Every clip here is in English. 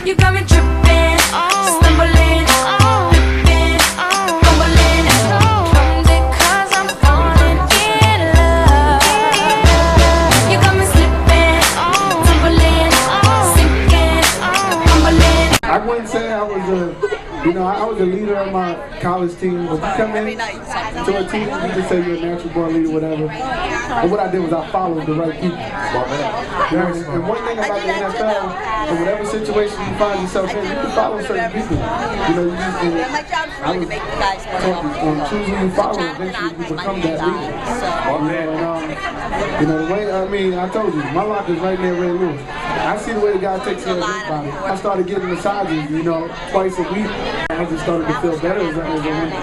You got me tripping, stumbling, flipping, fumbling. Clumsy 'cause I'm falling in love. You got me slipping, tumbling, sinking, fumbling. I wouldn't say I was I was a leader of my college team, but you come in to a team, you just say you're a natural born leader, whatever. And what I did was I followed the right people. And one thing about the NFL, in whatever situation you find yourself in, you can follow certain people. You just I was taught choose who you follow, eventually you become that leader. And the way, I told you, my lock is right there, Ray Lewis. I see the way the guy takes care of his body. I started getting massages, twice a week. I just started to feel better as I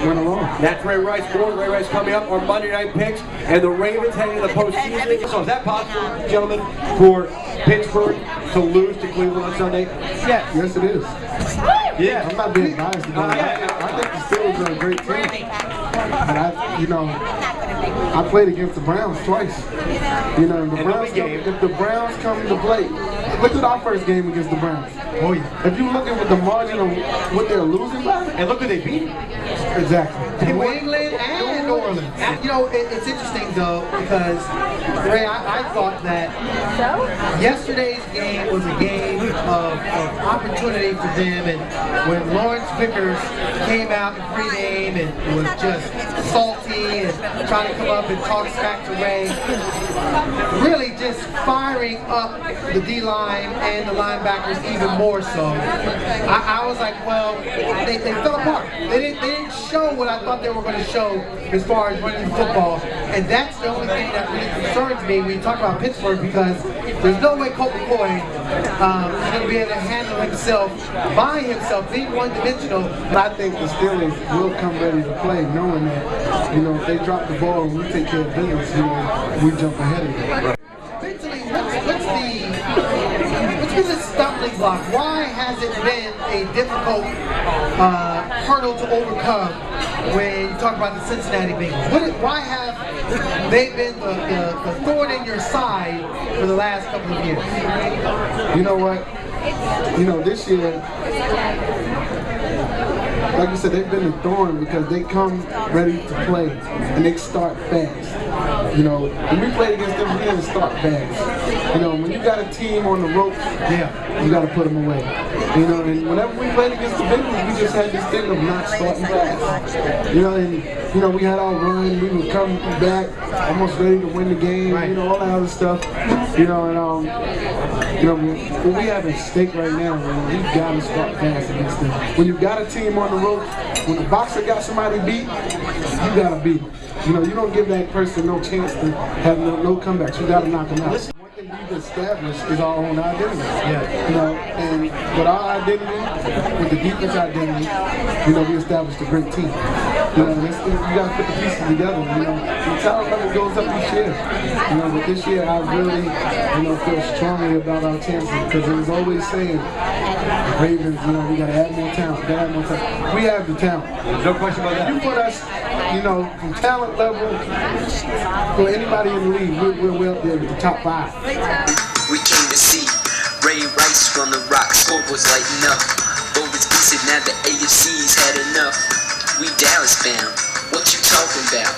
went along. That's Ray Rice. Ray Rice coming up on Monday Night Picks, and the Ravens heading to the postseason. So is that possible, gentlemen, for Pittsburgh to lose to Cleveland on Sunday? Yes, it is. Yeah. I'm not being biased about it. I think the Steelers are a great team. But I played against the Browns twice. If the Browns come to play, look at our first game against the Browns. Oh yeah. If you look at the margin of what they're losing by, and look who they beat. Exactly. New England and New Orleans. It's interesting though, because Ray, I thought that yesterday's game was a game of opportunity for them, and when Lawrence Vickers came out in pregame and was just salty and trying to come up and talk smack to Ray, really just firing up the D-line and the linebackers even more so. I was like, well, they fell apart. They didn't show what I thought they were going to show as far as running the football, and that's the only thing that really concerns me when you talk about Pittsburgh, because there's no way Colt McCoy is going to be able to handle himself by himself, being one-dimensional. But I think the Steelers will come ready to play, knowing that, if they drop the ball and we take care of business, we jump ahead of them. Mentally, what's been the stumbling block? Why has it been a difficult hurdle to overcome when you talk about the Cincinnati Bengals? Why have they been the thorn in your side for the last couple of years? You know what? This year, like you said, they've been a thorn because they come ready to play and they start fast. When we played against them, we didn't start fast. When you got a team on the ropes, you got to put them away. And whenever we played against the Bengals, we just had this thing of not starting fast. And we had our run, we would come back almost ready to win the game, all that other stuff. What we have at stake right now, we got to start fast against them. When you got a team on the ropes, when the boxer got somebody beat, you got to beat them. You don't give that person no chance to have no comebacks. You got to knock them out. One thing we've established is our own identity. And with our identity, with the defense identity, we established a great team. You got to put the pieces together. The talent level goes up each year. But this year I really, feel strongly about our chances, because it was always saying, Ravens, we got to add more talent. We have the talent. There's no question about that. You put us, from talent level, for anybody in the league, we're up there with the top 5. We came to see Ray Rice from the Rock. Score was lighting up. Bovis said now the AFC's had enough. We Dallas bound. What you talking about?